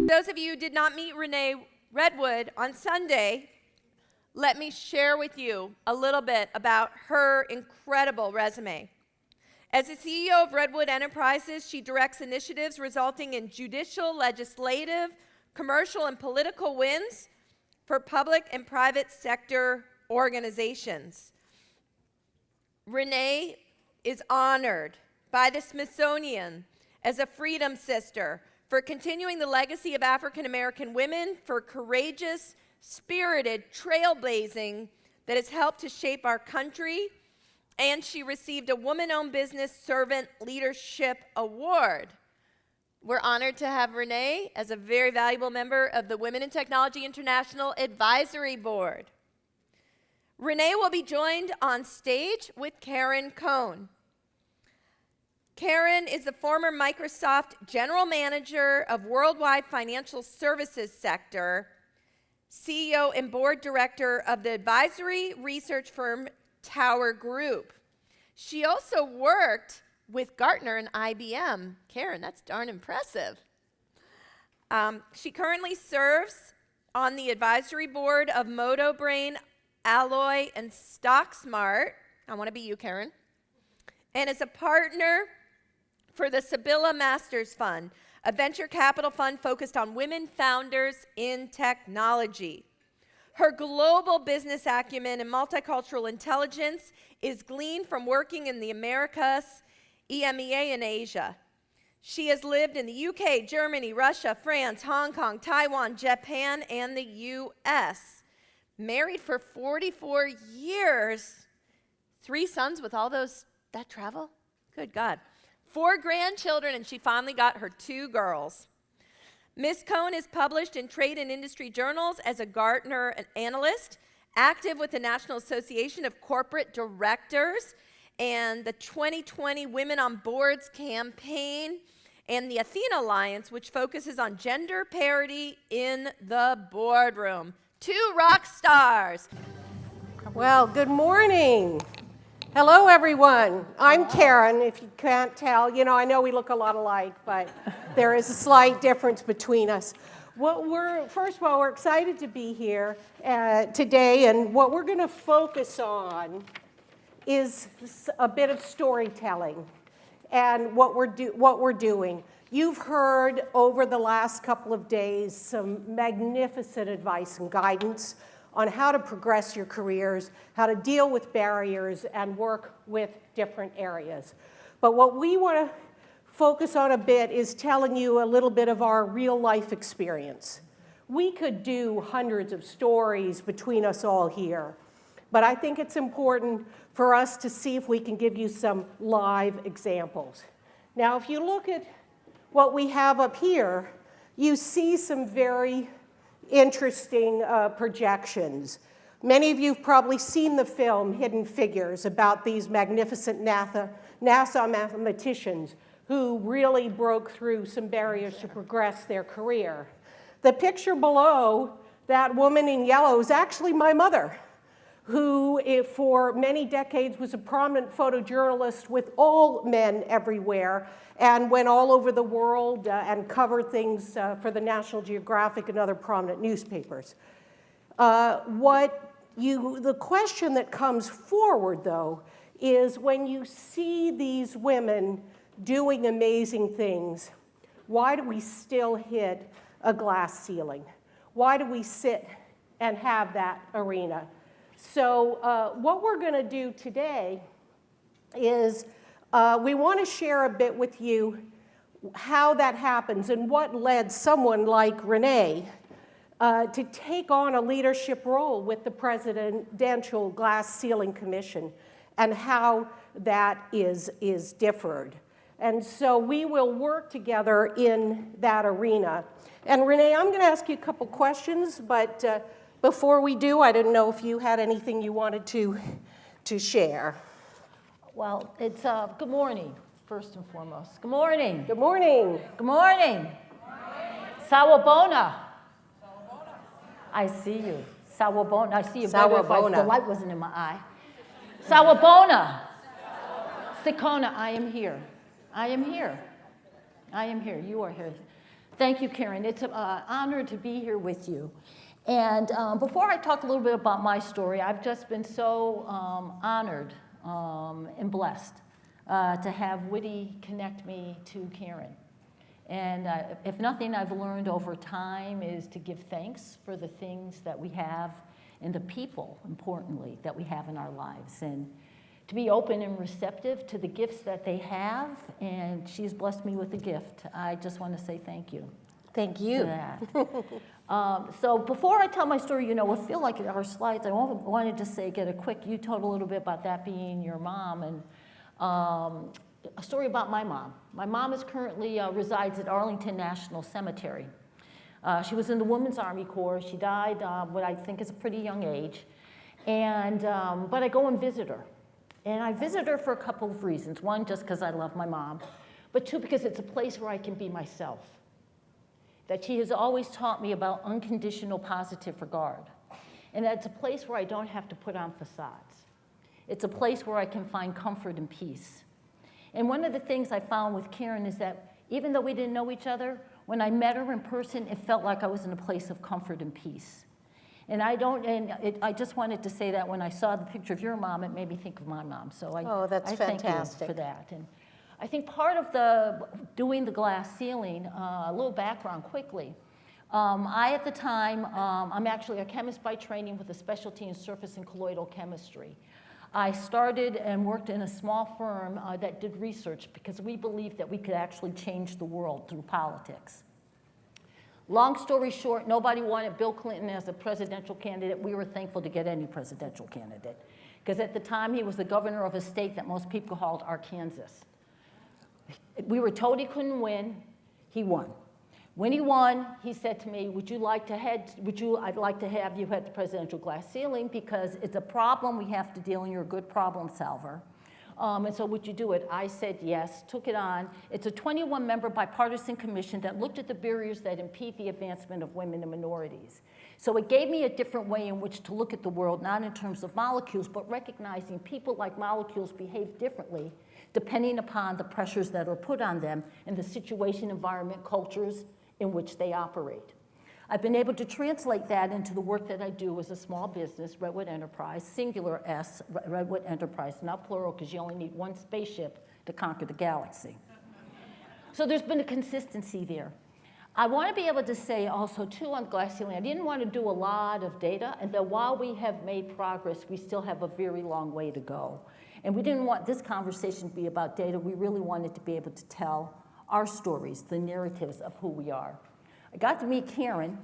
Those of you who did not meet Rene Redwood on Sunday, let me share with you a little bit about her incredible resume. As the CEO of Redwood Enterprises, she directs initiatives resulting in judicial, legislative, commercial, and political wins for public and private sector organizations. Rene is honored by the Smithsonian as a Freedom Sister for continuing the legacy of African American women, for courageous, spirited trailblazing that has helped to shape our country, and she received a Woman-Owned Business Servant Leadership Award. We're honored to have Rene as a very valuable member of the Women in Technology International Advisory Board. Rene will be joined on stage with Karen Cone. Karen is the former Microsoft General Manager of Worldwide Financial Services Sector, CEO and Board Director of the advisory research firm Tower Group. She also worked with Gartner and IBM. Karen, that's darn impressive. She currently serves on the advisory board of MotoBrain, Alloy, and StockSmart. I want to be you, Karen. And is a partner for the Sibylla Masters Fund, a venture capital fund focused on women founders in technology. Her global business acumen and multicultural intelligence is gleaned from working in the Americas, EMEA, and Asia. She has lived in the UK, Germany, Russia, France, Hong Kong, Taiwan, Japan, and the US. Married for 44 years. 3 sons with all that travel? Good God. 4 grandchildren, and she finally got her 2 girls. Ms. Cone is published in trade and industry journals as a Gartner analyst, active with the National Association of Corporate Directors and the 2020 Women on Boards campaign, and the Athena Alliance, which focuses on gender parity in the boardroom. 2 rock stars. Well, good morning. Hello, everyone. I'm Karen, if you can't tell. You know, I know we look a lot alike, but there is a slight difference between us. First of all, we're excited to be here today, and what we're going to focus on is a bit of storytelling and what we're doing. You've heard over the last couple of days some magnificent advice and guidance on how to progress your careers, how to deal with barriers, and work with different areas. But what we want to focus on a bit is telling you a little bit of our real-life experience. We could do hundreds of stories between us all here, but I think it's important for us to see if we can give you some live examples. Now, if you look at what we have up here, you see some very interesting projections. Many of you have probably seen the film Hidden Figures about these magnificent NASA mathematicians who really broke through some barriers to progress their career. The picture below, that woman in yellow, is actually my mother, who for many decades was a prominent photojournalist with all men everywhere and went all over the world and covered things for the National Geographic and other prominent newspapers. The question that comes forward, though, is when you see these women doing amazing things, why do we still hit a glass ceiling? Why do we sit and have that arena? So what we're going to do today is we want to share a bit with you how that happens and what led someone like Rene to take on a leadership role with the Presidential Glass Ceiling Commission and how that is differed. And so we will work together in that arena. And Rene, I'm going to ask you a couple questions, but before we do, I didn't know if you had anything you wanted to share. Well, it's good morning, first and foremost. Good morning. Good morning. Good morning. Sawubona. I see you. Sawubona. I see you better if the light wasn't in my eye. Sawubona. Sikona, I am here. I am here. I am here. You are here. Thank you, Karen. It's an honor to be here with you. And before I talk a little bit about my story, I've just been so honored and blessed to have Woody connect me to Karen. And if nothing I've learned over time is to give thanks for the things that we have and the people, importantly, that we have in our lives. And to be open and receptive to the gifts that they have, and she's blessed me with a gift. I just want to say thank you. Thank you. For that. So before I tell my story, you know, I feel like our slides, I wanted to say, you told a little bit about that being your mom, and a story about my mom. My mom is currently resides at Arlington National Cemetery. She was in the Women's Army Corps. She died what I think is a pretty young age, and but I go and visit her. And I visit her for a couple of reasons. One, just because I love my mom, but two, because it's a place where I can be myself. That she has always taught me about unconditional positive regard. And that it's a place where I don't have to put on facades. It's a place where I can find comfort and peace. And one of the things I found with Karen is that even though we didn't know each other, when I met her in person, it felt like I was in a place of comfort and peace. And I just wanted to say that when I saw the picture of your mom, it made me think of my mom. So I thank you for that. And I think part of doing the glass ceiling, a little background quickly. At the time, I'm actually a chemist by training with a specialty in surface and colloidal chemistry. I started and worked in a small firm that did research because we believed that we could actually change the world through politics. Long story short, nobody wanted Bill Clinton as a presidential candidate. We were thankful to get any presidential candidate because at the time he was the governor of a state that most people called Arkansas. We were told he couldn't win. He won. When he won, he said to me, I'd like to have you head the presidential glass ceiling because it's a problem we have to deal with, and you're a good problem solver. And so would you do it? I said yes, took it on. It's a 21-member bipartisan commission that looked at the barriers that impede the advancement of women and minorities. So it gave me a different way in which to look at the world, not in terms of molecules, but recognizing people like molecules behave differently depending upon the pressures that are put on them and the situation, environment, cultures in which they operate. I've been able to translate that into the work that I do as a small business, Redwood Enterprise, singular S, Redwood Enterprise, not plural, because you only need one spaceship to conquer the galaxy. So there's been a consistency there. I want to be able to say also, too, on glass ceiling, I didn't want to do a lot of data, and that while we have made progress, we still have a very long way to go. And we didn't want this conversation to be about data. We really wanted to be able to tell our stories, the narratives of who we are. I got to meet Karen.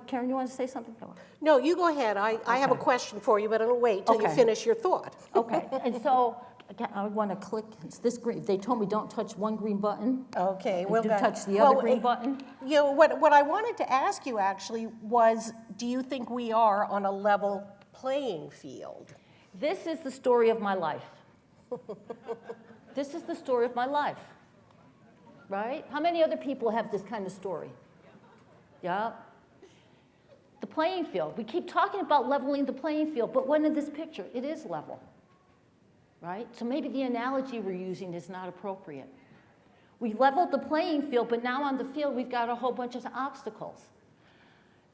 Karen, you want to say something? No, you go ahead. I have a question for you, but I'll wait till you finish your thought. Okay, and so again, I want to click, it's this green. They told me don't touch one green button. Okay, well, do touch the other green button. You know, what I wanted to ask you actually was, do you think we are on a level playing field? This is the story of my life. This is the story of my life, right? How many other people have this kind of story? Yeah. The playing field. We keep talking about leveling the playing field, but when in this picture, it is level, right? So maybe the analogy we're using is not appropriate. We leveled the playing field, but now on the field, we've got a whole bunch of obstacles.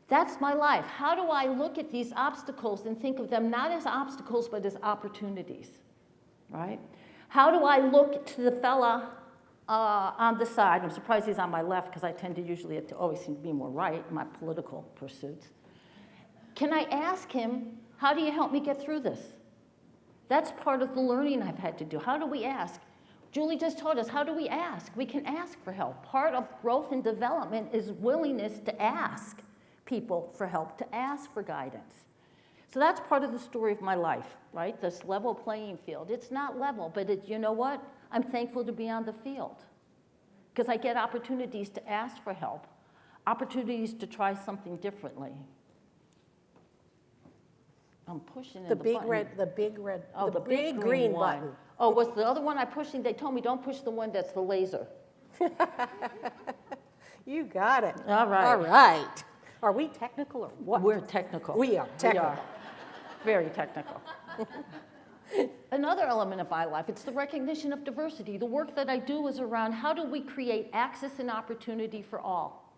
That's my life. How do I look at these obstacles and think of them not as obstacles, but as opportunities, right? How do I look to the fella on the side? I'm surprised he's on my left because I tend to usually always seem to be more right in my political pursuits. Can I ask him, how do you help me get through this? That's part of the learning I've had to do. How do we ask? Julie just taught us, how do we ask? We can ask for help. Part of growth and development is willingness to ask people for help, to ask for guidance. So that's part of the story of my life, right? This level playing field. It's not level, but you know what? I'm thankful to be on the field because I get opportunities to ask for help, opportunities to try something differently. I'm pushing the big red, the big green one. button. Oh, was the other one I pushing? They told me don't push the one that's the laser. You got it. All right. All right. Are we technical or what? We're technical. We are technical. We are. Very technical. Another element of my life, it's the recognition of diversity. The work that I do is around how do we create access and opportunity for all.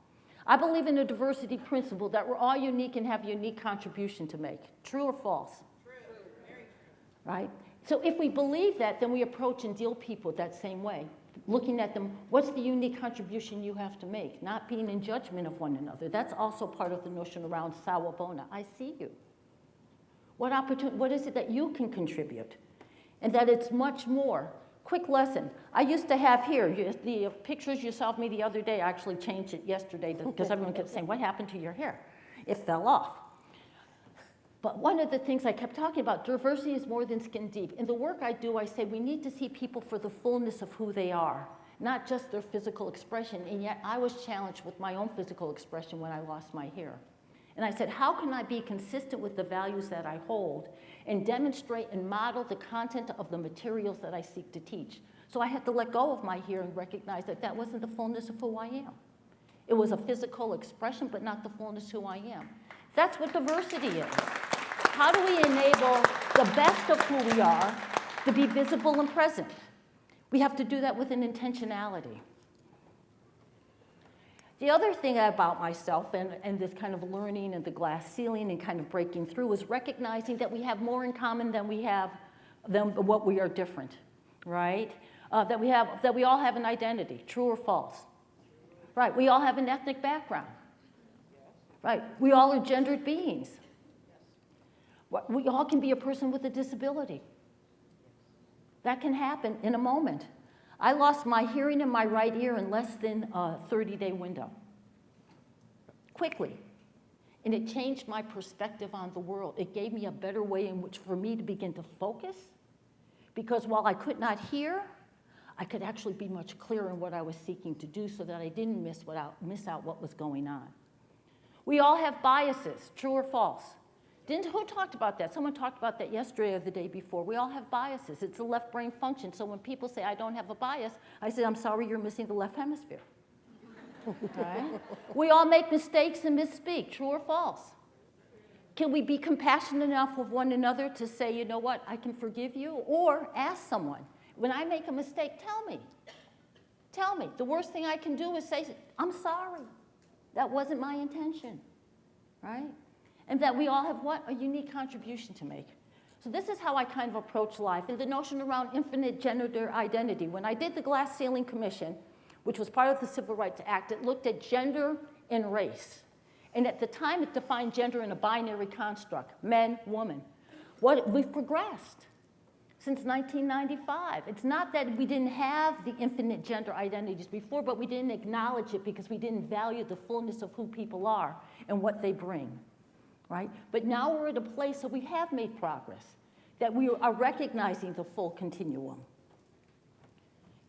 I believe in the diversity principle that we're all unique and have a unique contribution to make. True or false? True. Right? So if we believe that, then we approach and deal people that same way. Looking at them, what's the unique contribution you have to make? Not being in judgment of one another. That's also part of the notion around sawabona. I see you. What is it that you can contribute? And that it's much more. Quick lesson. I used to have here, the pictures you saw of me the other day, I actually changed it yesterday because everyone kept saying, what happened to your hair? It fell off. But one of the things I kept talking about, diversity is more than skin deep. In the work I do, I say we need to see people for the fullness of who they are, not just their physical expression. And yet I was challenged with my own physical expression when I lost my hair. And I said, how can I be consistent with the values that I hold and demonstrate and model the content of the materials that I seek to teach? So I had to let go of my hair and recognize that that wasn't the fullness of who I am. It was a physical expression, but not the fullness of who I am. That's what diversity is. How do we enable the best of who we are to be visible and present? We have to do that with an intentionality. The other thing about myself and this kind of learning and the glass ceiling and kind of breaking through is recognizing that we have more in common than what we are different, right? That we all have an identity, true or false? Right, we all have an ethnic background. Right, we all are gendered beings. We all can be a person with a disability. That can happen in a moment. I lost my hearing in my right ear in less than a 30-day window. Quickly. And it changed my perspective on the world. It gave me a better way in which for me to begin to focus. Because while I could not hear, I could actually be much clearer in what I was seeking to do so that I didn't miss out what was going on. We all have biases, true or false? Who talked about that? Someone talked about that yesterday or the day before. We all have biases. It's a left brain function. So when people say, I don't have a bias, I say, I'm sorry, you're missing the left hemisphere. Right? We all make mistakes and misspeak, true or false? Can we be compassionate enough with one another to say, you know what, I can forgive you? Or ask someone, when I make a mistake, tell me. Tell me. The worst thing I can do is say, I'm sorry. That wasn't my intention, right? And that we all have what? A unique contribution to make. So this is how I kind of approach life. And the notion around infinite gender identity. When I did the Glass Ceiling Commission, which was part of the Civil Rights Act, it looked at gender and race. And at the time, it defined gender in a binary construct, men, woman. We've progressed since 1995. It's not that we didn't have the infinite gender identities before, but we didn't acknowledge it because we didn't value the fullness of who people are and what they bring. Right? But now we're at a place that we have made progress, that we are recognizing the full continuum.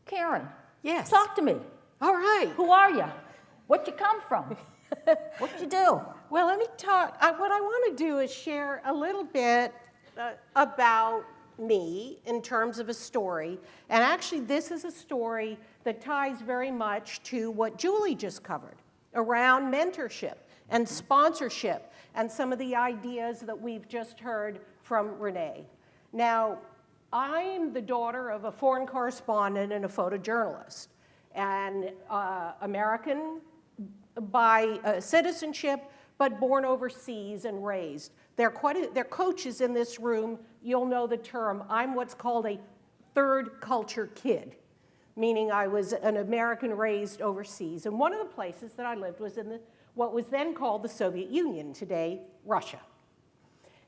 Karen. Yes. Talk to me. All right. Who are you? Where'd you come from? What'd you do? Well, let me talk. What I want to do is share a little bit about me in terms of a story. And actually, this is a story that ties very much to what Julie just covered around mentorship and sponsorship and some of the ideas that we've just heard from Rene. Now, I'm the daughter of a foreign correspondent and a photojournalist, and American by citizenship, but born overseas and raised. They're coaches in this room. You'll know the term. I'm what's called a third culture kid, meaning I was an American raised overseas. And one of the places that I lived was in what was then called the Soviet Union, today Russia.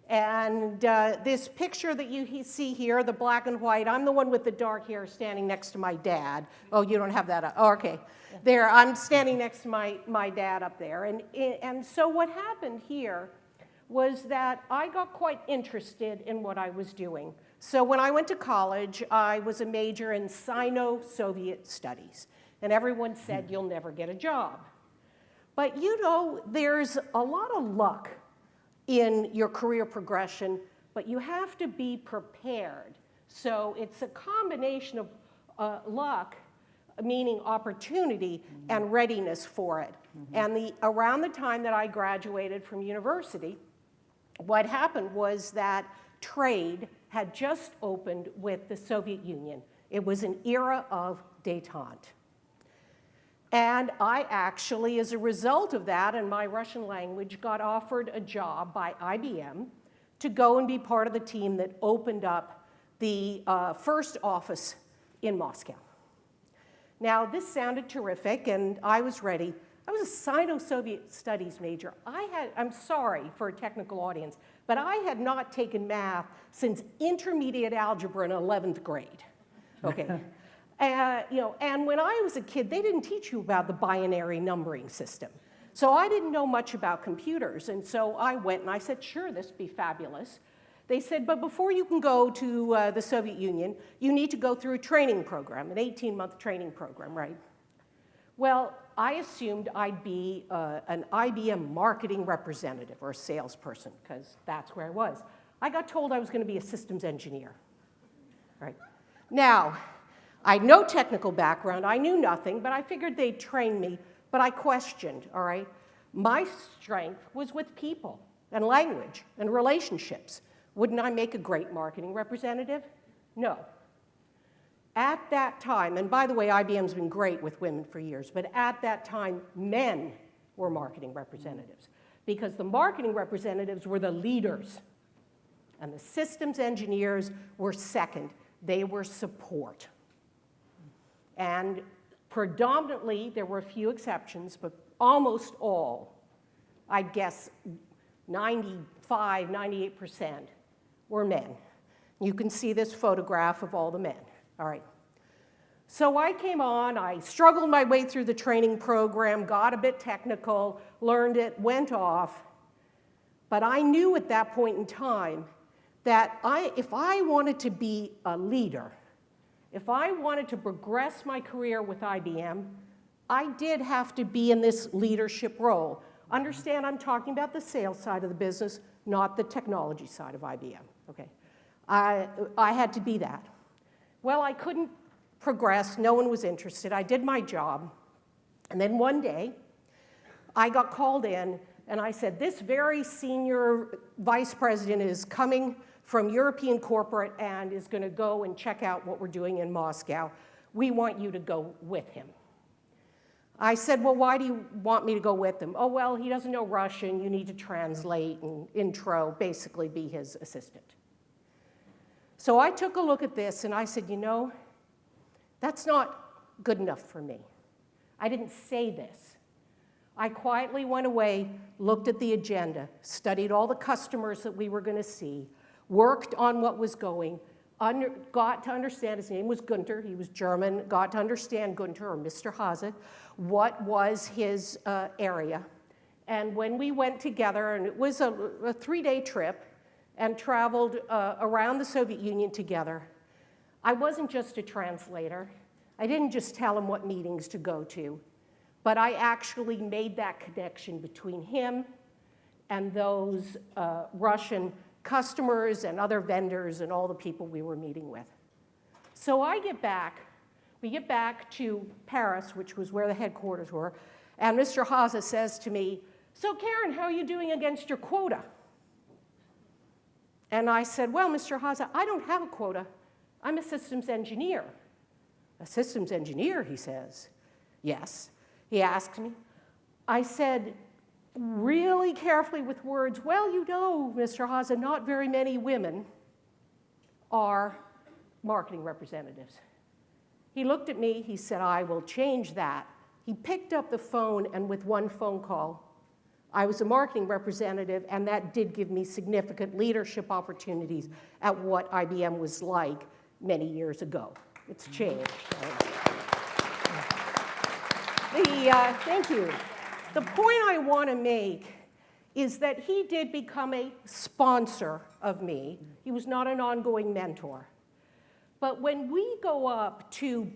And this picture that you see here, the black and white, I'm the one with the dark hair standing next to my dad. Oh, you don't have that up. Oh, okay. Yeah. There, I'm standing next to my dad up there. And so what happened here was that I got quite interested in what I was doing. So when I went to college, I was a major in Sino-Soviet studies. And everyone said, you'll never get a job. But you know, there's a lot of luck in your career progression, but you have to be prepared. So it's a combination of luck, meaning opportunity, and readiness for it. And around the time that I graduated from university, what happened was that trade had just opened with the Soviet Union. It was an era of détente. And I actually, as a result of that and my Russian language, got offered a job by IBM to go and be part of the team that opened up the first office in Moscow. Now, this sounded terrific, and I was ready. I was a Sino-Soviet studies major. I'm sorry for a technical audience, but I had not taken math since intermediate algebra in 11th grade. Okay. And when I was a kid, they didn't teach you about the binary numbering system. So I didn't know much about computers, and so I went and I said, sure, this would be fabulous. They said, but before you can go to the Soviet Union, you need to go through a training program, an 18-month training program, right? Well, I assumed I'd be an IBM marketing representative or a salesperson, because that's where I was. I got told I was going to be a systems engineer, right? Now, I had no technical background. I knew nothing, but I figured they'd train me. But I questioned, all right? My strength was with people and language and relationships. Wouldn't I make a great marketing representative? No. At that time, and by the way, IBM's been great with women for years, but at that time, men were marketing representatives because the marketing representatives were the leaders, and the systems engineers were second. They were support. And predominantly, there were a few exceptions, but almost all, I'd guess 95, 98% were men. You can see this photograph of all the men, all right. So I came on, I struggled my way through the training program, got a bit technical, learned it, went off, but I knew at that point in time that if I wanted to be a leader, if I wanted to progress my career with IBM, I did have to be in this leadership role. Understand, I'm talking about the sales side of the business, not the technology side of IBM, okay? I had to be that. Well, I couldn't progress, no one was interested. I did my job, and then one day, I got called in, and I said, this very senior vice president is coming from European corporate and is going to go and check out what we're doing in Moscow. We want you to go with him. I said, well, why do you want me to go with him? Oh, well, he doesn't know Russian. You need to translate and intro, basically be his assistant. So I took a look at this and I said, you know, that's not good enough for me. I didn't say this. I quietly went away, looked at the agenda, studied all the customers that we were going to see, worked on what was going, got to understand, his name was Gunther, he was German, got to understand Gunther, or Mr. Hase, what was his area. And when we went together, and it was a 3-day trip, and traveled around the Soviet Union together, I wasn't just a translator. I didn't just tell him what meetings to go to, but I actually made that connection between him and those Russian customers and other vendors and all the people we were meeting with. So we get back to Paris, which was where the headquarters were, and Mr. Hase says to me, so Karen, how are you doing against your quota? And I said, well, Mr. Hase, I don't have a quota. I'm a systems engineer. A systems engineer, he says. Yes. He asked me. I said, really carefully with words, well, you know, Mr. Hase, not very many women are marketing representatives. He looked at me, he said, I will change that. He picked up the phone, and with one phone call, I was a marketing representative, and that did give me significant leadership opportunities at what IBM was like many years ago. It's changed. Thank you. The point I want to make is that he did become a sponsor of me. He was not an ongoing mentor. But when we go up to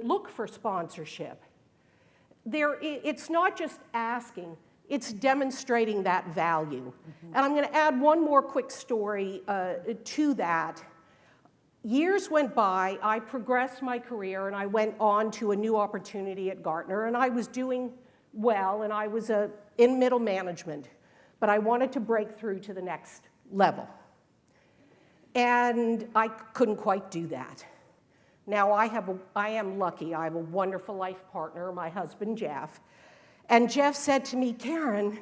look for sponsorship, it's not just asking, it's demonstrating that value. And I'm going to add one more quick story to that. Years went by, I progressed my career, and I went on to a new opportunity at Gartner, and I was doing well, and I was in middle management, but I wanted to break through to the next level. And I couldn't quite do that. Now, I am lucky. I have a wonderful life partner, my husband, Jeff. And Jeff said to me, Karen,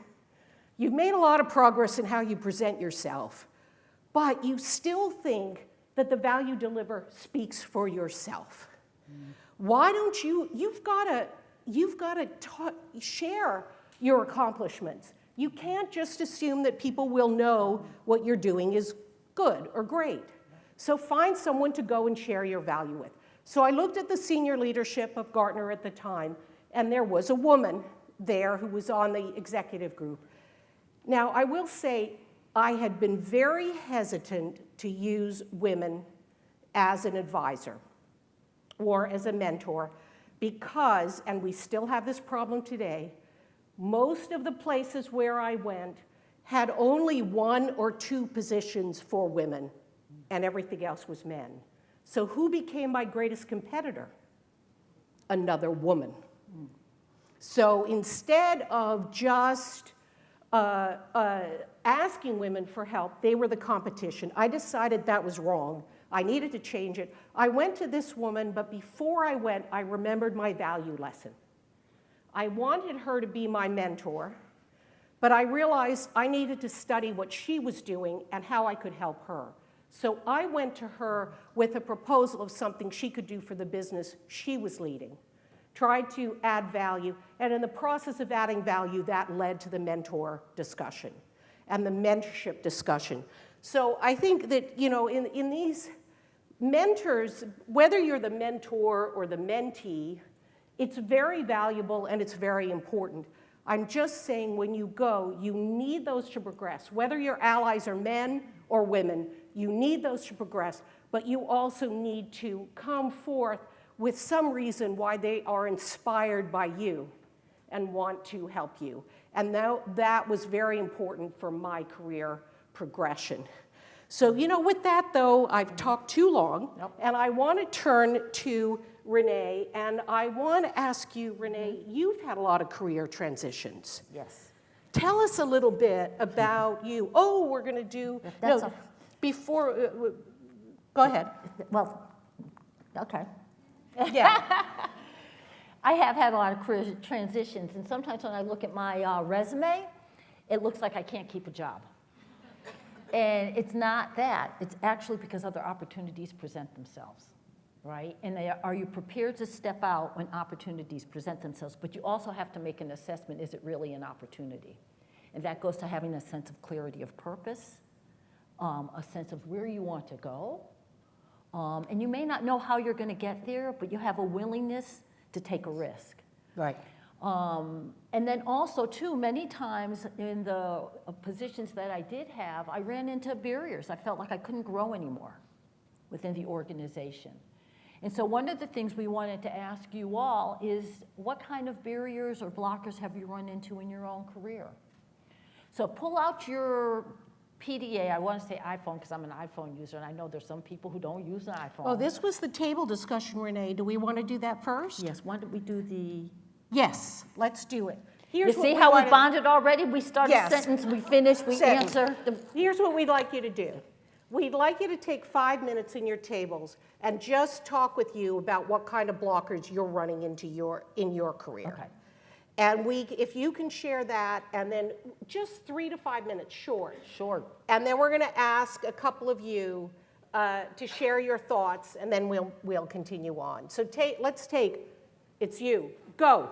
you've made a lot of progress in how you present yourself, but you still think that the value you deliver speaks for yourself. Why don't you've got to share your accomplishments. You can't just assume that people will know what you're doing is good or great. So find someone to go and share your value with. So I looked at the senior leadership of Gartner at the time, and there was a woman there who was on the executive group. Now, I will say I had been very hesitant to use women as an advisor or as a mentor because, and we still have this problem today, most of the places where I went had only 1 or 2 positions for women, and everything else was men. So who became my greatest competitor? Another woman. So instead of just asking women for help, they were the competition. I decided that was wrong. I needed to change it. I went to this woman, but before I went, I remembered my value lesson. I wanted her to be my mentor, but I realized I needed to study what she was doing and how I could help her. So I went to her with a proposal of something she could do for the business she was leading, tried to add value, and in the process of adding value, that led to the mentor discussion and the mentorship discussion. So I think that, you know, in these mentors, whether you're the mentor or the mentee, it's very valuable and it's very important. I'm just saying when you go, you need those to progress. Whether your allies are men or women, you need those to progress, but you also need to come forth with some reason why they are inspired by you and want to help you. And that was very important for my career progression. So, you know, with that, though, I've talked too long, and I want to turn to Rene, and I want to ask you, Rene, you've had a lot of career transitions. Yes. Tell us a little bit about you. Oh, we're going to do, before, go ahead. Well, okay. Yeah. I have had a lot of career transitions, and sometimes when I look at my resume, it looks like I can't keep a job. And it's not that. It's actually because other opportunities present themselves, right? And are you prepared to step out when opportunities present themselves? But you also have to make an assessment, is it really an opportunity? And that goes to having a sense of clarity of purpose, a sense of where you want to go. And you may not know how you're going to get there, but you have a willingness to take a risk. Right. And then also, too, many times in the positions that I did have, I ran into barriers. I felt like I couldn't grow anymore within the organization. And so one of the things we wanted to ask you all is, what kind of barriers or blockers have you run into in your own career? So pull out your PDA. I want to say iPhone because I'm an iPhone user, and I know there's some people who don't use an iPhone. Oh, this was the table discussion, Rene. Do we want to do that first? Yes, why don't we do the... Yes, let's do it. You see how we bonded already? We start a sentence, we finish, we answer. Here's what we'd like you to do. We'd like you to take 5 minutes in your tables and just talk with you about what kind of blockers you're running into in your career. Okay. And if you can share that, and then just 3 to 5 minutes short. Short. And then we're going to ask a couple of you to share your thoughts, and then we'll continue on. So let's take, it's you. Go.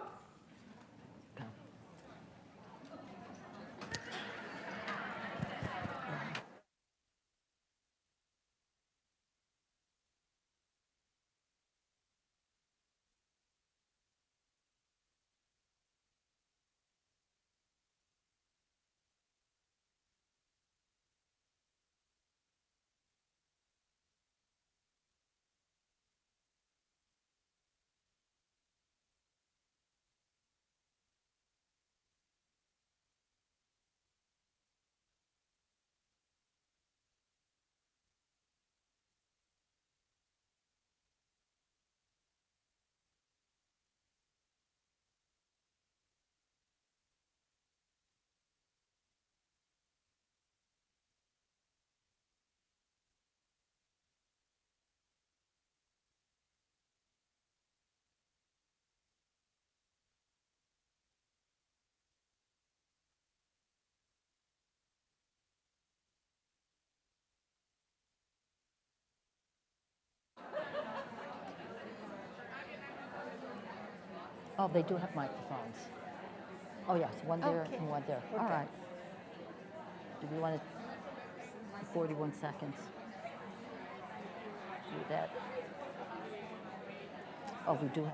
Oh, they do have microphones. Oh, yes, one there Okay. and one there. All Okay. right. Do we want to, 41 seconds. Do that. Oh, we do have.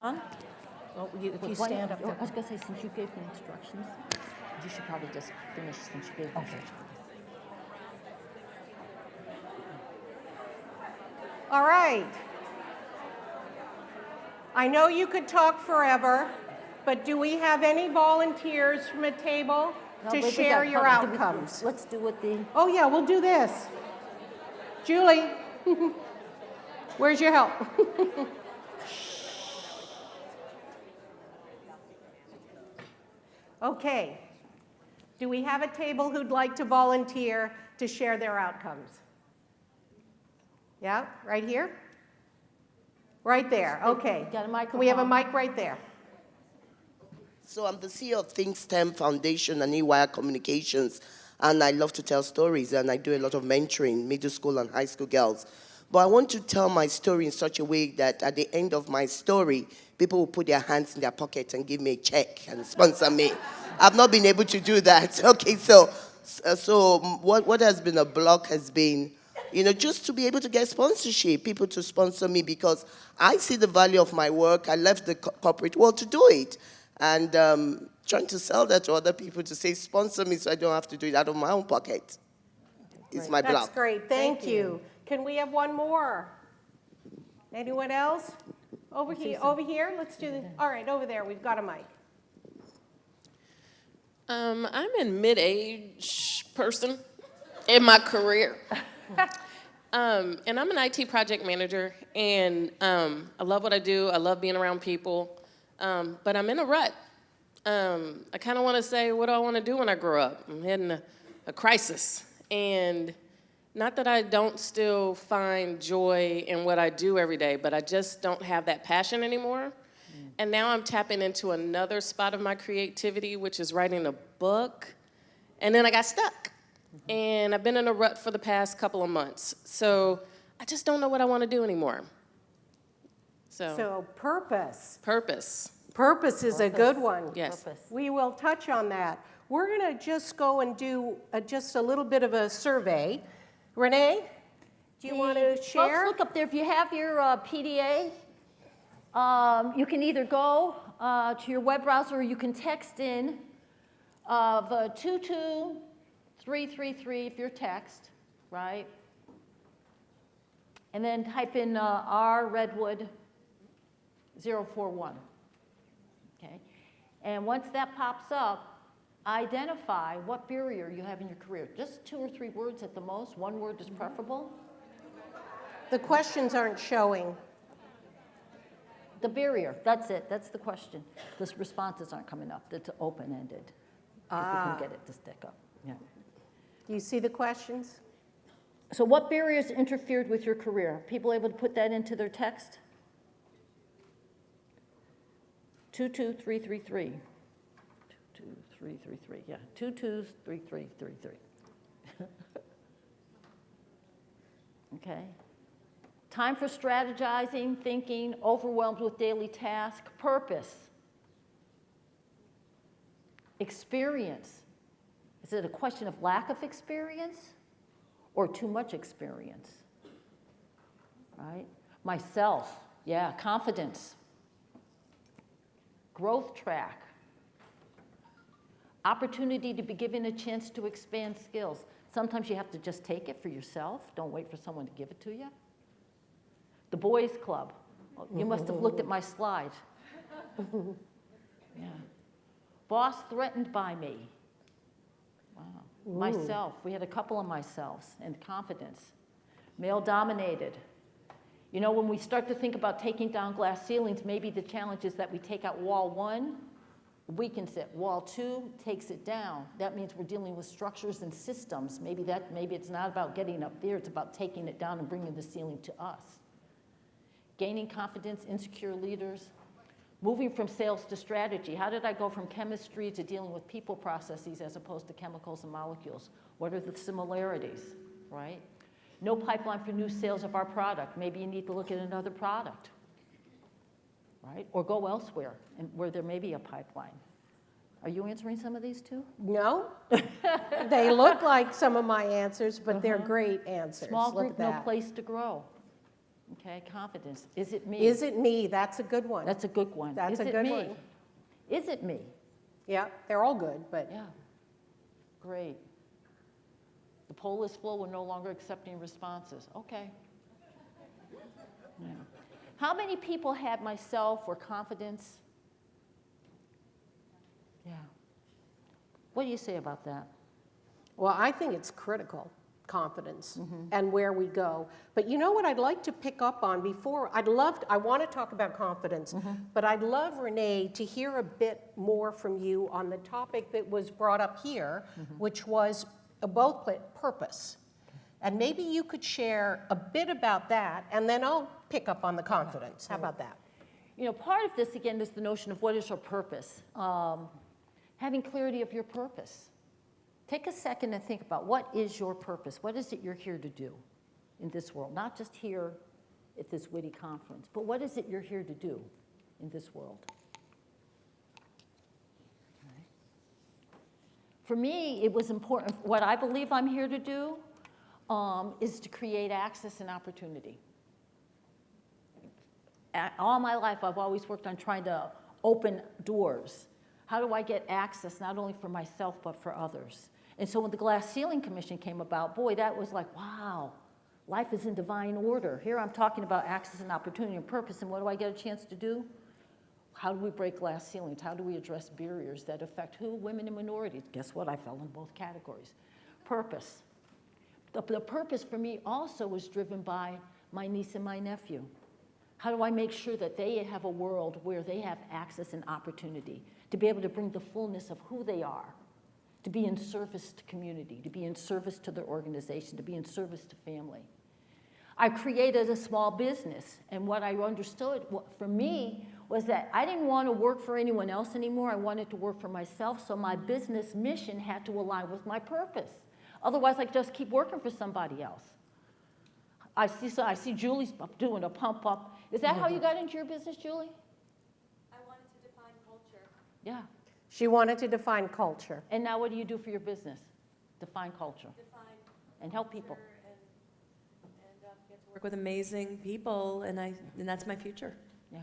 Well, if you Why don't- stand up there. I was going to say, since you gave me instructions, you should probably just finish since you gave me instructions. All right. I know you could talk forever, but do we have any volunteers from a table No, to we share got- your hold on, outcomes? Let's do it the, Oh, yeah, we'll do this. Julie, where's your help? Okay. Do we have a table who'd like to volunteer to share their outcomes? Yeah, right here? Right there, okay. got a Can we have a microphone? mic right there? So I'm the CEO of Think STEM Foundation and eWire Communications, and I love to tell stories, and I do a lot of mentoring, middle school and high school girls. But I want to tell my story in such a way that at the end of my story, people will put their hands in their pocket and give me a check and sponsor me. I've not been able to do that. Okay, so what has been a block has been, just to be able to get sponsorship, people to sponsor me, because I see the value of my work. I left the corporate world to do it. And trying to sell that to other people to say, sponsor me so I don't have to do it out of my own pocket. It's my That's block. great, thank you. Can we have one more? Anyone else? Over here, let's do this. All right, over there, we've got a mic. I'm a mid-age person in my career. And I'm an IT project manager, and I love what I do. I love being around people, but I'm in a rut. I kind of want to say, what do I want to do when I grow up? I'm hitting a crisis. And not that I don't still find joy in what I do every day, but I just don't have that passion anymore. And now I'm tapping into another spot of my creativity, which is writing a book. And then I got stuck. And I've been in a rut for the past couple of months. So I just don't know what I want to do anymore. So purpose. Purpose. Purpose is a good one. Yes. Purpose. We will touch on that. We're going to just go and do just a little bit of a survey. Renee, do you want to share? Folks, look up there. If you have your PDA, you can either go to your web browser or you can text in of 22333 if you're text, right? And then type in R Redwood 041. Okay? And once that pops up, identify what barrier you have in your career. Just 2 or 3 words at the most. 1 word is preferable. The questions aren't showing. The barrier, that's it, that's the question. The responses aren't coming up, it's open-ended. If we can get it to stick up, yeah. Do you see the questions? So what barriers interfered with your career? People able to put that into their text? 22333. 22333, yeah, 22333. Okay. Time for strategizing, thinking, overwhelmed with daily tasks, purpose. Experience. Is it a question of lack of experience or too much experience? Right? Myself, yeah, confidence. Growth track. Opportunity to be given a chance to expand skills. Sometimes you have to just take it for yourself. Don't wait for someone to give it to you. The boys' club. Oh, you must have looked at my slide. Yeah. Boss threatened by me. Wow. Myself. We had a couple of myselfs and confidence. Male dominated. You know, when we start to think about taking down glass ceilings, maybe the challenge is that we take out wall 1, weakens it. Wall 2 takes it down. That means we're dealing with structures and systems. Maybe it's not about getting up there, it's about taking it down and bringing the ceiling to us. Gaining confidence, insecure leaders. Moving from sales to strategy. How did I go from chemistry to dealing with people processes as opposed to chemicals and molecules? What are the similarities, right? No pipeline for new sales of our product. Maybe you need to look at another product, right? Or go elsewhere and where there may be a pipeline. Are you answering some of these too? No. They look like some of my answers, but they're great answers. Small Look group, at no that. place to grow. Okay, confidence. Is it me? Is it me? That's a good one. That's a good one. That's Is a it good me? one. Is it me? Yeah, they're all good, but Yeah. Great. The poll is full. We're no longer accepting responses. Okay. Yeah. How many people had myself or confidence? Yeah. What do you say about that? well, I think it's critical, confidence, and where we go. But you know what I'd like to pick up on before, I want to talk about confidence, but I'd love, Renee, to hear a bit more from you on the topic that was brought up here, which was both purpose. And maybe you could share a bit about that, and then I'll pick up on the confidence. How about that? You know, part of this, again, is the notion of what is your purpose. Having clarity of your purpose. Take a second and think about what is your purpose? What is it you're here to do in this world? Not just here at this witty conference, but what is it you're here to do in this world? Okay. For me, it was important. What I believe I'm here to do is to create access and opportunity. All my life, I've always worked on trying to open doors. How do I get access, not only for myself, but for others? And so when the Glass Ceiling Commission came about, boy, that was like, wow, life is in divine order. Here I'm talking about access and opportunity and purpose, and what do I get a chance to do? How do we break glass ceilings? How do we address barriers that affect who? Women and minorities. Guess what? I fell in both categories. Purpose. The purpose for me also was driven by my niece and my nephew. How do I make sure that they have a world where they have access and opportunity to be able to bring the fullness of who they are, to be in service to community, to be in service to their organization, to be in service to family? I created a small business, and what I understood for me was that I didn't want to work for anyone else anymore. I wanted to work for myself, so my business mission had to align with my purpose. Otherwise, I could just keep working for somebody else. I see Julie's doing a pump up. Is that how you got into your business, Julie? I wanted to define culture. Yeah. She wanted to define culture. And now what do you do for your business? Define culture Define and help people. and get to work with amazing people, and that's my future. Yeah.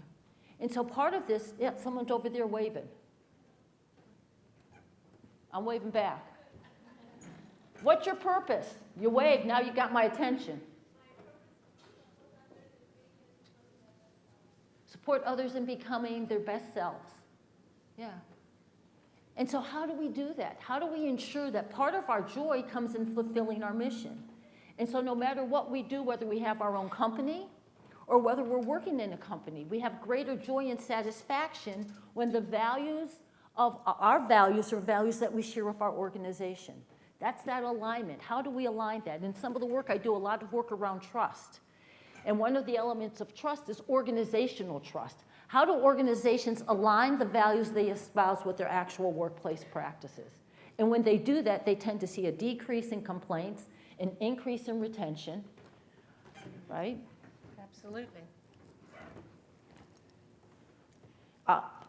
And so part of this, yeah, someone's over there waving. I'm waving back. What's your purpose? You wave, now you got my attention. Support others in becoming their best selves. Yeah. And so how do we do that? How do we ensure that part of our joy comes in fulfilling our mission? And so no matter what we do, whether we have our own company or whether we're working in a company, we have greater joy and satisfaction when the values of our values are values that we share with our organization. That's that alignment. How do we align that? In some of the work, I do a lot of work around trust. And one of the elements of trust is organizational trust. How do organizations align the values they espouse with their actual workplace practices? And when they do that, they tend to see a decrease in complaints, an increase in retention, right? Absolutely.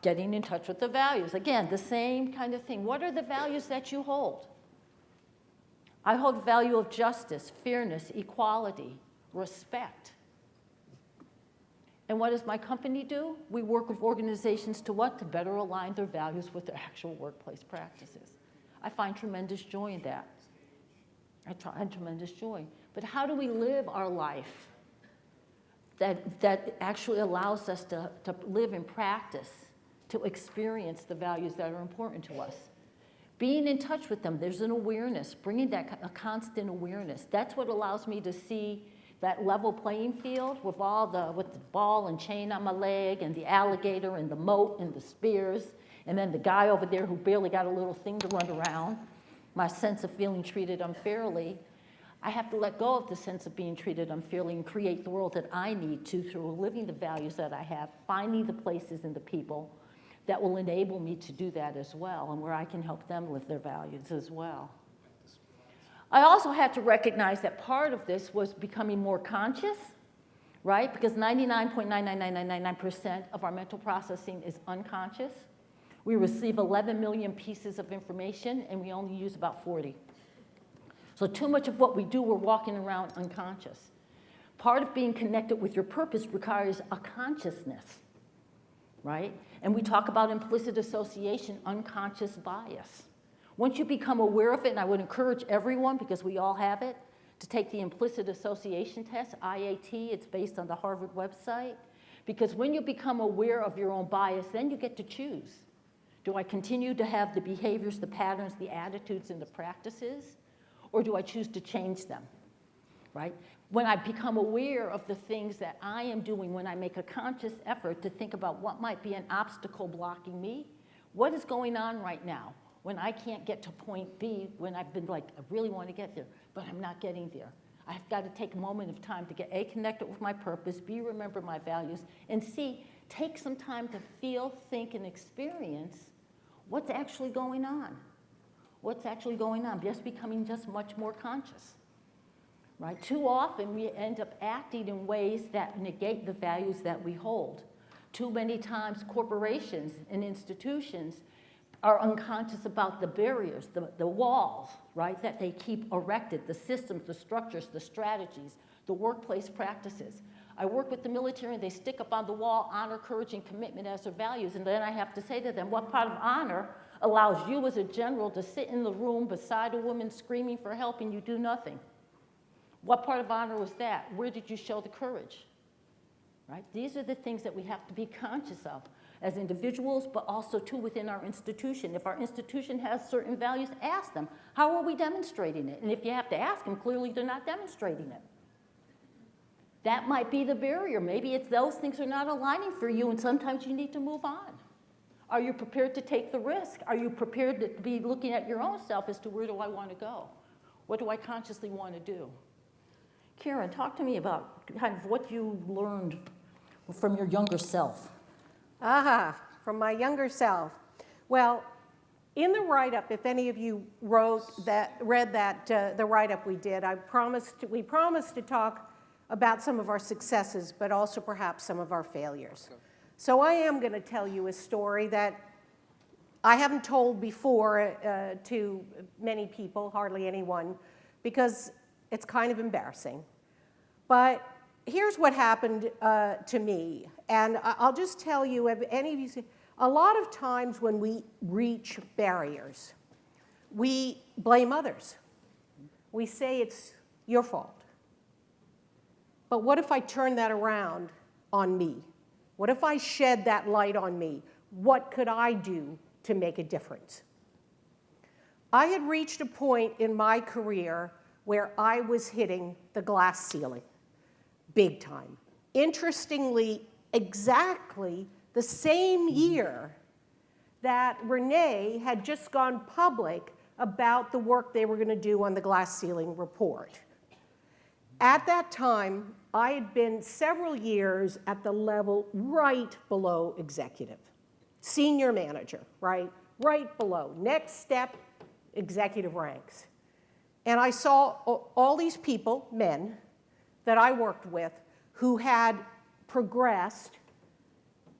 Getting in touch with the values. Again, the same kind of thing. What are the values that you hold? I hold the value of justice, fairness, equality, respect. And what does my company do? We work with organizations to what? To better align their values with their actual workplace practices. I find tremendous joy in that. I find tremendous joy. But how do we live our life that actually allows us to live in practice, to experience the values that are important to us? Being in touch with them, there's an awareness, bringing a constant awareness. That's what allows me to see that level playing field with with the ball and chain on my leg and the alligator and the moat and the spears, and then the guy over there who barely got a little thing to run around, my sense of feeling treated unfairly. I have to let go of the sense of being treated unfairly and create the world that I need to through living the values that I have, finding the places and the people that will enable me to do that as well, and where I can help them live their values as well. I also had to recognize that part of this was becoming more conscious, right? Because 99.99999% of our mental processing is unconscious. We receive 11 million pieces of information, and we only use about 40. So too much of what we do, we're walking around unconscious. Part of being connected with your purpose requires a consciousness, right? And we talk about implicit association, unconscious bias. Once you become aware of it, and I would encourage everyone, because we all have it, to take the implicit association test, IAT, it's based on the Harvard website. Because when you become aware of your own bias, then you get to choose. Do I continue to have the behaviors, the patterns, the attitudes, and the practices? Or do I choose to change them, right? When I become aware of the things that I am doing, when I make a conscious effort to think about what might be an obstacle blocking me, what is going on right now when I can't get to point B, when I've been like, I really want to get there, but I'm not getting there. I've got to take a moment of time to get A, connected with my purpose, B, remember my values, and C, take some time to feel, think, and experience what's actually going on. What's actually going on? Just becoming just much more conscious, right? Too often we end up acting in ways that negate the values that we hold. Too many times corporations and institutions are unconscious about the barriers, the walls, right, that they keep erected, the systems, the structures, the strategies, the workplace practices. I work with the military and they stick up on the wall honor, courage, and commitment as their values, and then I have to say to them, what part of honor allows you as a general to sit in the room beside a woman screaming for help and you do nothing? What part of honor was that? Where did you show the courage? Right? These are the things that we have to be conscious of as individuals, but also too within our institution. If our institution has certain values, ask them, how are we demonstrating it? And if you have to ask them, clearly they're not demonstrating it. That might be the barrier. Maybe it's those things are not aligning for you, and sometimes you need to move on. Are you prepared to take the risk? Are you prepared to be looking at your own self as to where do I want to go? What do I consciously want to do? Karen, talk to me about kind of what you learned from your younger self. From my younger self. Well, in the write-up, if any of you read the write-up we did, we promised to talk about some of our successes, but also perhaps some of our failures. Okay. So I am going to tell you a story that I haven't told before to many people, hardly anyone, because it's kind of embarrassing. But here's what happened to me. And I'll just tell you, if any of you see, a lot of times when we reach barriers, we blame others. We say it's your fault. But what if I turn that around on me? What if I shed that light on me? What could I do to make a difference? I had reached a point in my career where I was hitting the glass ceiling, big time. Interestingly, exactly the same year that Rene had just gone public about the work they were going to do on the glass ceiling report. At that time, I had been several years at the level right below executive, senior manager, right below. Next step, executive ranks. And I saw all these people, men, that I worked with who had progressed,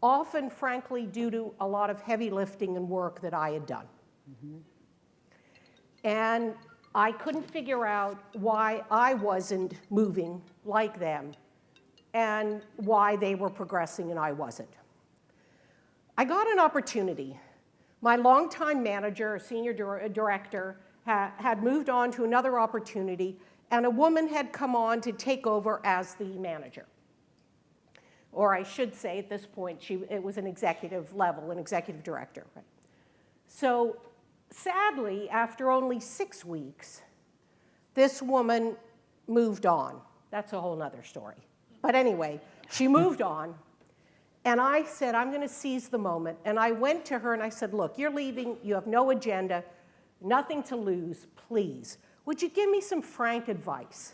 often, frankly, due to a lot of heavy lifting and work that I had done. Mm-hmm. And I couldn't figure out why I wasn't moving like them and why they were progressing and I wasn't. I got an opportunity My longtime manager, senior director, had moved on to another opportunity, and a woman had come on to take over as the manager. Or I should say, at this point, it was an executive level, an executive director. Right? So sadly, after only 6 weeks, this woman moved on. That's a whole nother story. But anyway, she moved on. And I said, I'm going to seize the moment. And I went to her and I said, look, you're leaving. You have no agenda, nothing to lose. Please, would you give me some frank advice?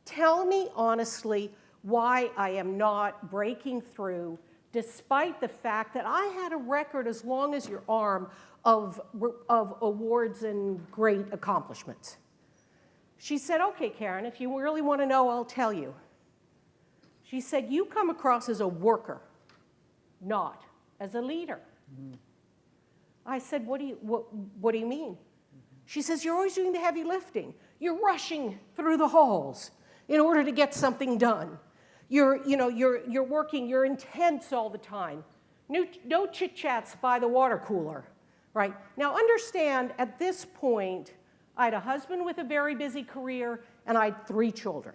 Tell me honestly why I am not breaking through, despite the fact that I had a record as long as your arm of awards and great accomplishments. She said, okay, Karen, if you really want to know, I'll tell you. She said, you come across as a worker, not as a leader. Mm-hmm. I said, what do you mean? Mm-hmm. She says, you're always doing the heavy lifting. You're rushing through the halls in order to get something done. You're working, you're intense all the time. No chit-chats by the water cooler, right? Now understand, at this point, I had a husband with a very busy career, and I had 3 children,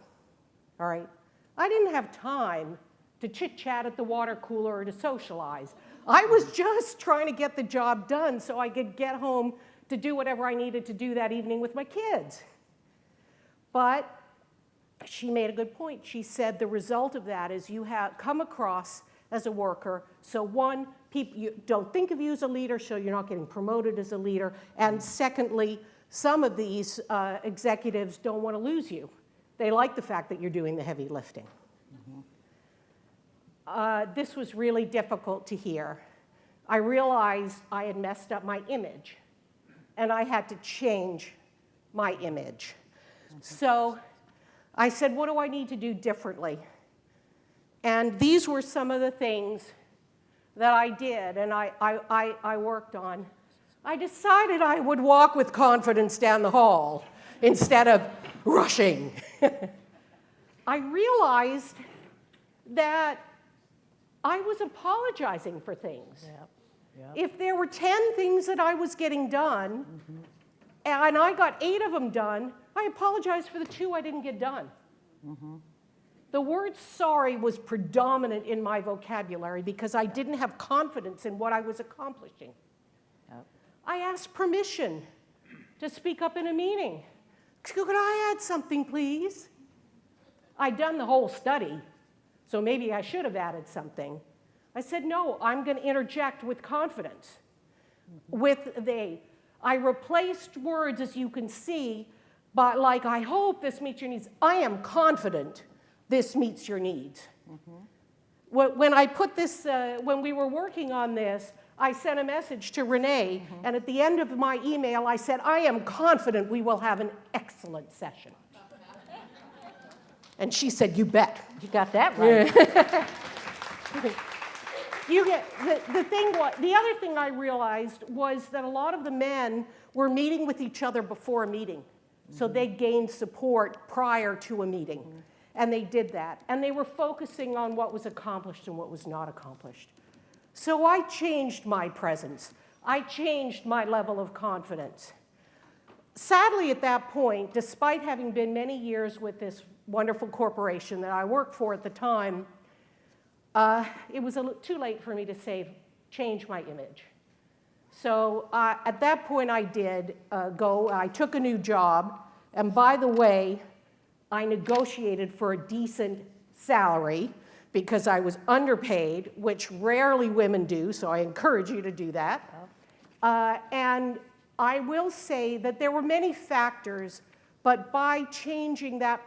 all right? I didn't have time to chit-chat at the water cooler or to socialize. I was just trying to get the job done so I could get home to do whatever I needed to do that evening with my kids. But she made a good point. She said the result of that is you have come across as a worker. So one, you don't think of you as a leader, so you're not getting promoted as a leader. And secondly, some of these executives don't want to lose you. They like the fact that you're doing the heavy lifting. Mm-hmm. This was really difficult to hear. I realized I had messed up my image, and I had to change my image. Mm-hmm. So I said, what do I need to do differently? And these were some of the things that I did and I worked on. I decided I would walk with confidence down the hall instead of rushing. I realized that I was apologizing for things. Yep. Yep. If there were 10 things that I was getting done, mm-hmm. and I got 8 of them done, I apologized for the 2 I didn't get done. Mm-hmm. The word sorry was predominant in my vocabulary because I didn't have confidence in what I was accomplishing. Yep. I asked permission to speak up in a meeting. Could I add something, please? I'd done the whole study, so maybe I should have added something. I said, no, I'm going to interject with confidence. Mm-hmm. I replaced words, as you can see, but like, I hope this meets your needs. I am confident this meets your needs. Mm-hmm. When I put this, when we were working on this, I sent a message to Renee, mm-hmm. and at the end of my email, I said, I am confident we will have an excellent session. And she said, you bet. You got that right. The other thing I realized was that a lot of the men were meeting with each other before a meeting. Mm-hmm. So they gained support prior to a meeting. Mm-hmm. And they did that. And they were focusing on what was accomplished and what was not accomplished. So I changed my presence. I changed my level of confidence. Sadly, at that point, despite having been many years with this wonderful corporation that I worked for at the time, it was too late for me to change my image. So at that point, I did I took a new job. And by the way, I negotiated for a decent salary because I was underpaid, which rarely women do, so I encourage you to do that. And I will say that there were many factors, but by changing that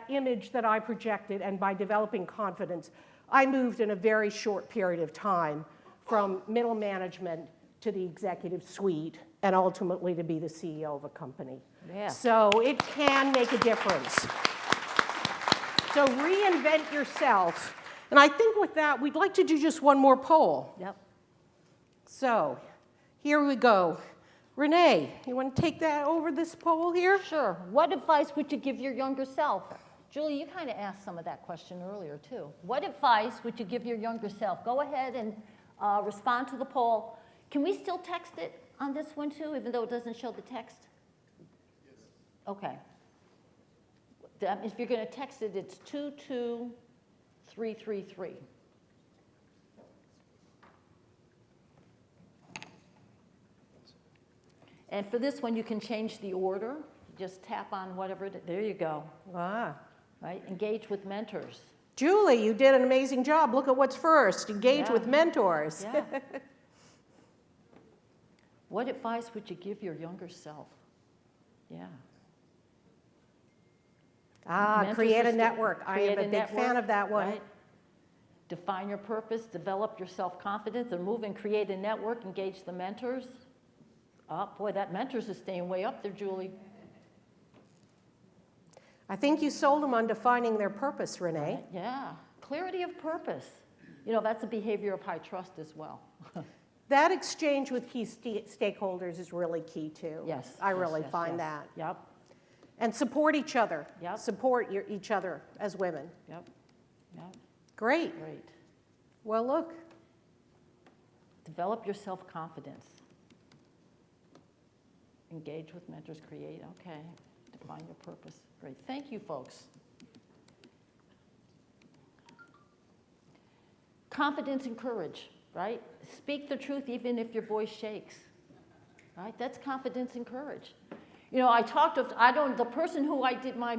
image that I projected and by developing confidence, I moved in a very short period of time from middle management to the executive suite and ultimately to be the CEO of a company. Yeah. So it can make a difference. So reinvent yourself. And I think with that, we'd like to do just one more poll. Yep. So here we go. Renee, you want to take that over this poll here? Sure. What advice would you give your younger self? Julie, you kind of asked some of that question earlier, too. What advice would you give your younger self? Go ahead and Respond to the poll. Can we still text it on this one too, even though it doesn't show the text? Yes. Okay. If you're going to text it, it's 22333. And for this one, you can change the order. Just tap on whatever, there you go. Ah. Right? Engage with mentors. Julie, you did an amazing job. Look at what's first. Engage Yeah. with mentors. Yeah. What advice would you give your younger self? Yeah. Mentors Create are a network. I am a big fan of that one. Right? Define your purpose, develop your self-confidence, and move and create a network, engage the mentors. Oh, boy, that mentors is staying way up there, Julie. I think you sold them on defining their purpose, Renee. Right? Yeah. Clarity of purpose. You know, that's a behavior of high trust as well. That exchange with key stakeholders is really key too. Yes. I yes, really yes, find yes. that. Yep. And support each other. Yep. Support each other as women. Yep. Yep. Great. Great. Well, look. Develop your self-confidence. Engage with mentors, create, okay. Define your purpose. Great. Thank you, folks. Confidence and courage, right? Speak the truth even if your voice shakes, right? That's confidence and courage. You know, the person who I did my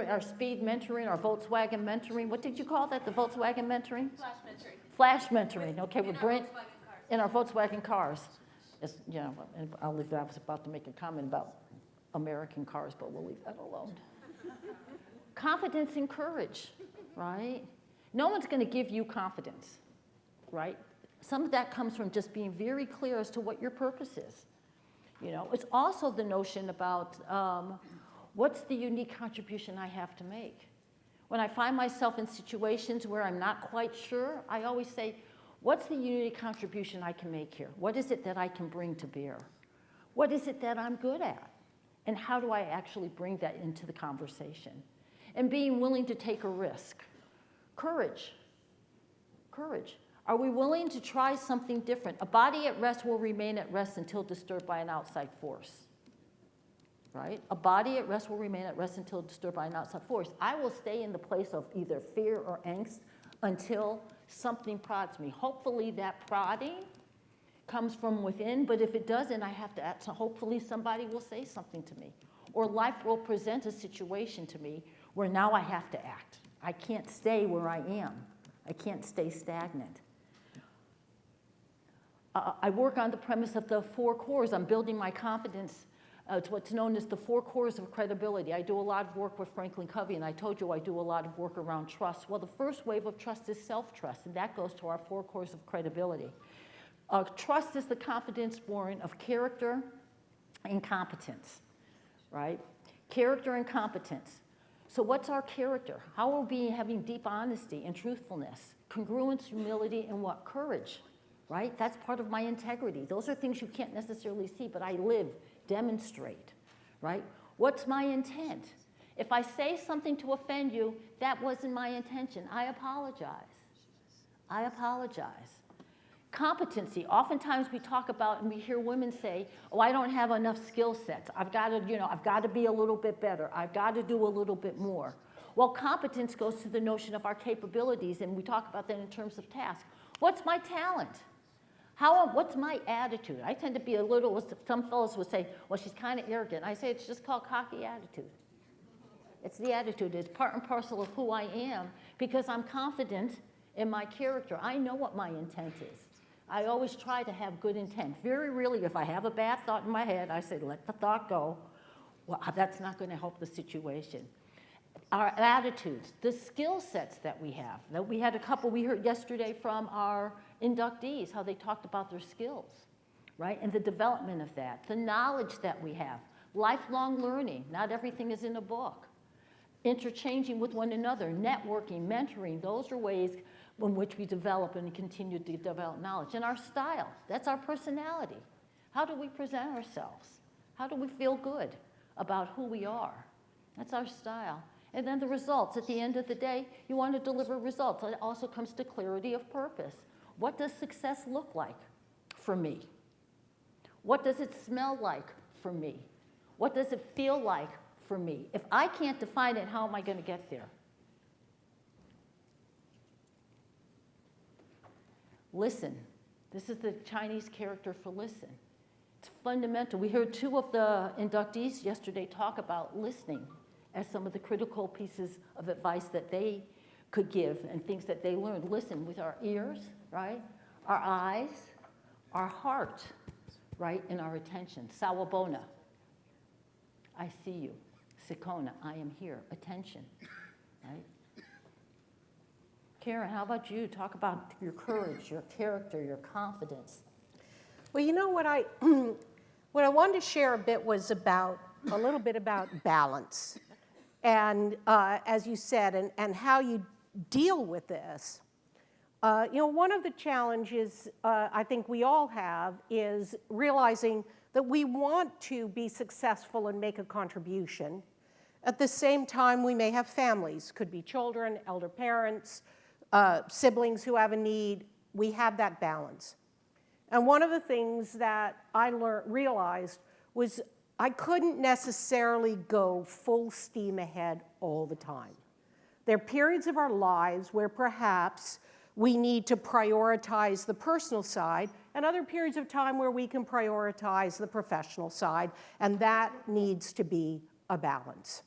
our speed mentoring, our Volkswagen mentoring, what did you call that, the Volkswagen mentoring? Flash mentoring. Flash mentoring, okay, In with our Brent. Volkswagen cars. In our Volkswagen cars. You know, and I'll leave that. I was about to make a comment about American cars, but we'll leave that alone. Confidence and courage, right? No one's going to give you confidence, right? Some of that comes from just being very clear as to what your purpose is. You know, it's also the notion about what's the unique contribution I have to make. When I find myself in situations where I'm not quite sure, I always say, what's the unique contribution I can make here? What is it that I can bring to bear? What is it that I'm good at? And how do I actually bring that into the conversation? And being willing to take a risk. Courage. Courage. Are we willing to try something different? A body at rest will remain at rest until disturbed by an outside force. Right? A body at rest will remain at rest until disturbed by an outside force. I will stay in the place of either fear or angst until something prods me. Hopefully that prodding comes from within, but if it doesn't, I have to act. So hopefully somebody will say something to me. Or life will present a situation to me where now I have to act. I can't stay where I am. I can't stay stagnant. I work on the premise of the 4 cores. I'm building my confidence. It's what's known as the 4 cores of credibility. I do a lot of work with Franklin Covey, and I told you I do a lot of work around trust. Well, the first wave of trust is self-trust, and that goes to our 4 cores of credibility. Trust is the confidence born of character and competence, right? Character and competence. So what's our character? How are we having deep honesty and truthfulness, congruence, humility, and what? Courage, right? That's part of my integrity. Those are things you can't necessarily see, but I live, demonstrate, right? What's my intent? If I say something to offend you, that wasn't my intention. I apologize. I apologize. Competency. Oftentimes we talk about and we hear women say, oh, I don't have enough skill sets. I've got to be a little bit better. I've got to do a little bit more. Well, competence goes to the notion of our capabilities, and we talk about that in terms of task. What's my talent? What's my attitude? I tend to be a little, some fellows would say, well, she's kind of arrogant. I say it's just called cocky attitude. It's the attitude. It's part and parcel of who I am because I'm confident in my character. I know what my intent is. I always try to have good intent. Very rarely, if I have a bad thought in my head, I say, let the thought go. Well, that's not going to help the situation. Our attitudes, the skill sets that we have. We had a couple we heard yesterday from our inductees, how they talked about their skills, right? And the development of that, the knowledge that we have, lifelong learning. Not everything is in a book. Interchanging with one another, networking, mentoring, those are ways in which we develop and continue to develop knowledge. And our style, that's our personality. How do we present ourselves? How do we feel good about who we are? That's our style. And then the results. At the end of the day, you want to deliver results. It also comes to clarity of purpose. What does success look like for me? What does it smell like for me? What does it feel like for me? If I can't define it, how am I going to get there? Listen. This is the Chinese character for listen. It's fundamental. We heard two of the inductees yesterday talk about listening as some of the critical pieces of advice that they could give and things that they learned. Listen with our ears, right? Our eyes, our heart, right? And our attention. Sawabona. I see you. Sikona, I am here. Attention, right? Karen, how about you? Talk about your courage, your character, your confidence. Well, you know what I wanted to share a bit was about a little bit about balance, and as you said, and how you deal with this. One of the challenges I think we all have is realizing that we want to be successful and make a contribution. At the same time, we may have families, could be children, elder parents, siblings who have a need. We have that balance. And one of the things that I realized was I couldn't necessarily go full steam ahead all the time. There are periods of our lives where perhaps we need to prioritize the personal side, and other periods of time where we can prioritize the professional side, and that needs to be a balance.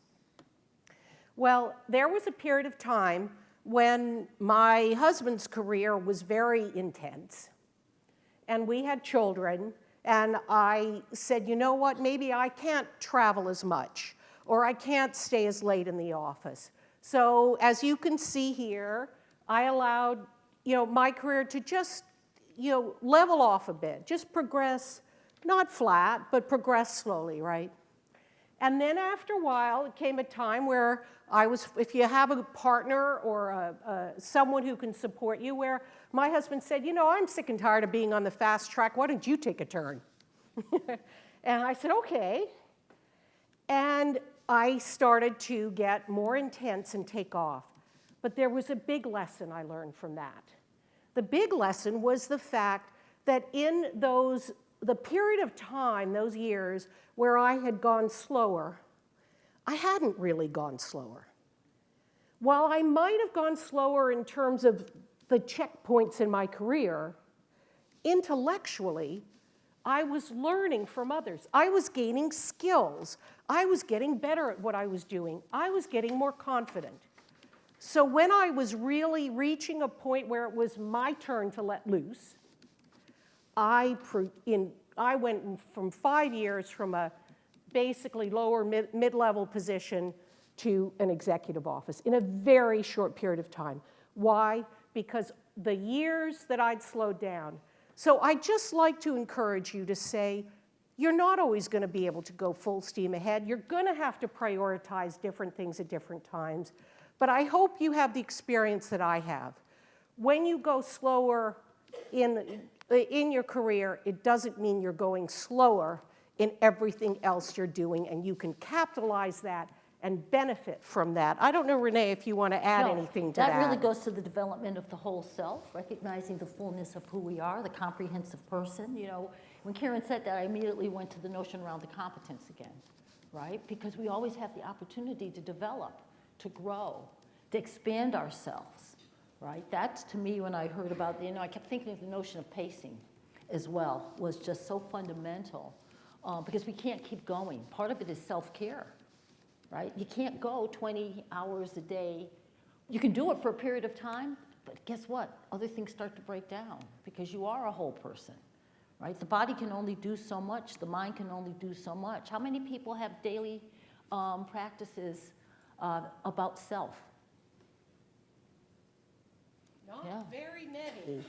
Well, there was a period of time when my husband's career was very intense, and we had children, and I said, you know what, maybe I can't travel as much, or I can't stay as late in the office. So as you can see here, I allowed my career to just level off a bit, just progress, not flat, but progress slowly, right? And then after a while, it came a time where if you have a partner or someone who can support you, where my husband said, I'm sick and tired of being on the fast track, why don't you take a turn? And I said, okay. And I started to get more intense and take off. But there was a big lesson I learned from that. The big lesson was the fact that in the period of time, those years, where I had gone slower, I hadn't really gone slower. While I might have gone slower in terms of the checkpoints in my career, intellectually, I was learning from others. I was gaining skills. I was getting better at what I was doing. I was getting more confident. So when I was really reaching a point where it was my turn to let loose, I went from 5 years from a basically lower mid-level position to an executive office in a very short period of time. Why? Because the years that I'd slowed down. So I'd just like to encourage you to say, you're not always going to be able to go full steam ahead. You're going to have to prioritize different things at different times. But I hope you have the experience that I have. When you go slower in your career, it doesn't mean you're going slower in everything else you're doing, and you can capitalize that and benefit from that. I don't know, Renee, if you want to add anything to that. That really goes to the development of the whole self, recognizing the fullness of who we are, the comprehensive person. When Karen said that, I immediately went to the notion around the competence again, right? Because we always have the opportunity to develop, to grow, to expand ourselves, right? That's, to me, when I heard about, I kept thinking of the notion of pacing as well, was just so fundamental, because we can't keep going. Part of it is self-care, right? You can't go 20 hours a day. You can do it for a period of time, but guess what? Other things start to break down because you are a whole person, right? The body can only do so much. The mind can only do so much. How many people have daily practices about self? Not very many.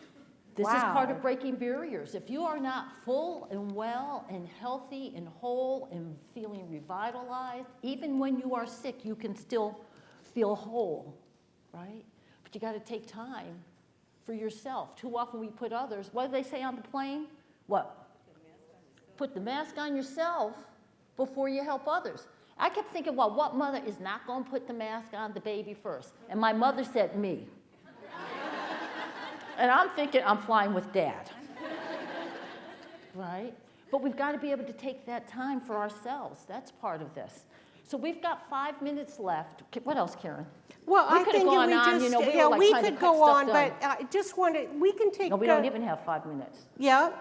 This is part of breaking barriers. If you are not full and well and healthy and whole and feeling revitalized, even when you are sick, you can still feel whole, right? But you got to take time for yourself. Too often we put others, what do they say on the plane? What? Put the mask on yourself before you help others. I kept thinking, well, what mother is not going to put the mask on the baby first? And my mother said, me. And I'm thinking I'm flying with Dad. Right? But we've got to be able to take that time for ourselves. That's part of this. So we've got 5 minutes left. What else, Karen? Well, We I could've think gone we on, just, you know, we were yeah, like we trying to could cut go stuff on, done. but I just wanted, we can take. No, we don't even have 5 minutes. Yeah,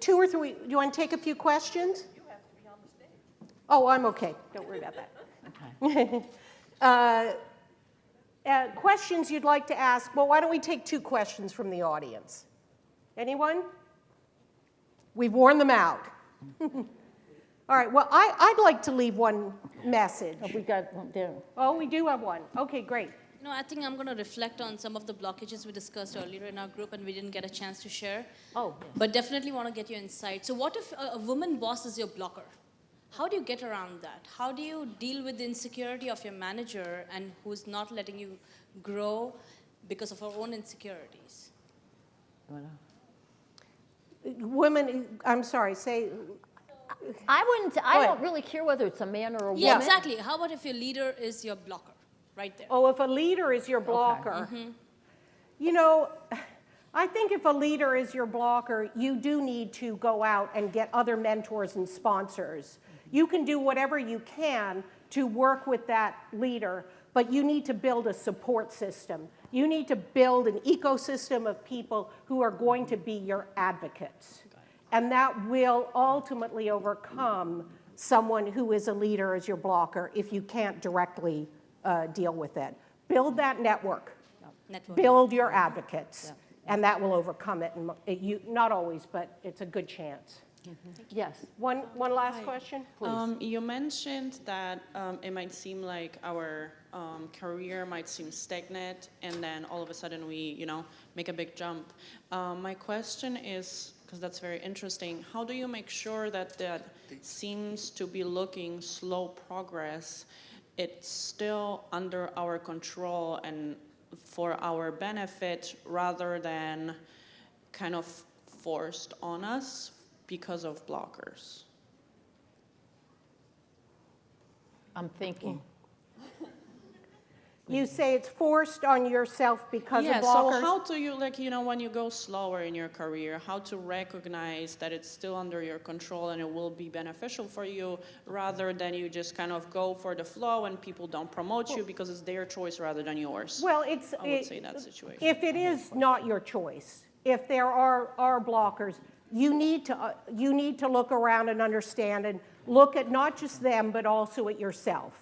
2 or 3, do you want to take a few questions? You have to be on the stage. Oh, I'm okay, don't worry about that. Okay. Questions you'd like to ask, well, why don't we take 2 questions from the audience? Anyone? We've worn them out. All right, well, I'd like to leave one message. We got one there. Oh, we do have one. Okay, great. No, I think I'm going to reflect on some of the blockages we discussed earlier in our group and we didn't get a chance to share. Oh, yes. But definitely want to get your insight. So what if a woman boss is your blocker? How do you get around that? How do you deal with the insecurity of your manager and who's not letting you grow because of her own insecurities? Women, I'm sorry, say, I ahead. don't really care whether it's a man or a Yeah, woman. exactly. How about if your leader is your blocker? Right there. oh, if a leader is your blocker. You know, I think if a leader is your blocker, you do need to go out and get other mentors and sponsors. You can do whatever you can to work with that leader, but you need to build a support system. You need to build an ecosystem of people who are going to be your advocates. And that will ultimately overcome someone who is a leader as your blocker if you can't directly deal with it. Build that network. Network. Build your advocates. And that will overcome it. And you, not always, but it's a good chance. Yes. One last question, please. You mentioned that it might seem like our career might seem stagnant, and then all of a sudden we, make a big jump. My question is, because that's very interesting, how do you make sure that that seems to be looking slow progress, it's still under our control and for our benefit rather than kind of forced on us because of blockers? I'm thinking. You say it's forced on yourself because of Yeah, blockers? so how do you, when you go slower in your career, how to recognize that it's still under your control and it will be beneficial for you rather than you just kind of go for the flow and people don't promote you because it's their choice rather than yours? Well, I would say that situation. If it is not your choice, if there are blockers, you need to look around and understand and look at not just them, but also at yourself.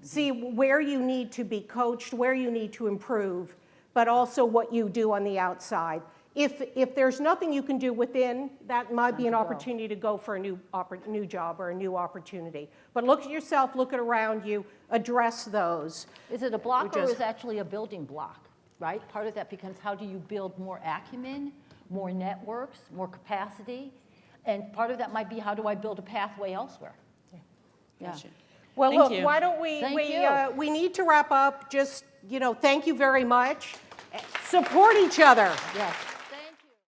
See where you need to be coached, where you need to improve, but also what you do on the outside. If there's nothing you can do within, that might be an opportunity to go for a new job or a new opportunity. But look at yourself, look at around you, address those. Is it a blocker or is it actually a building block, right? Part of that becomes how do you build more acumen, more networks, more capacity? And part of that might be how do I build a pathway elsewhere? Yeah. Gotcha. Well, Thank look, you. why don't we, Thank you. we need to wrap up. Just, thank you very much. Support each other. Yes.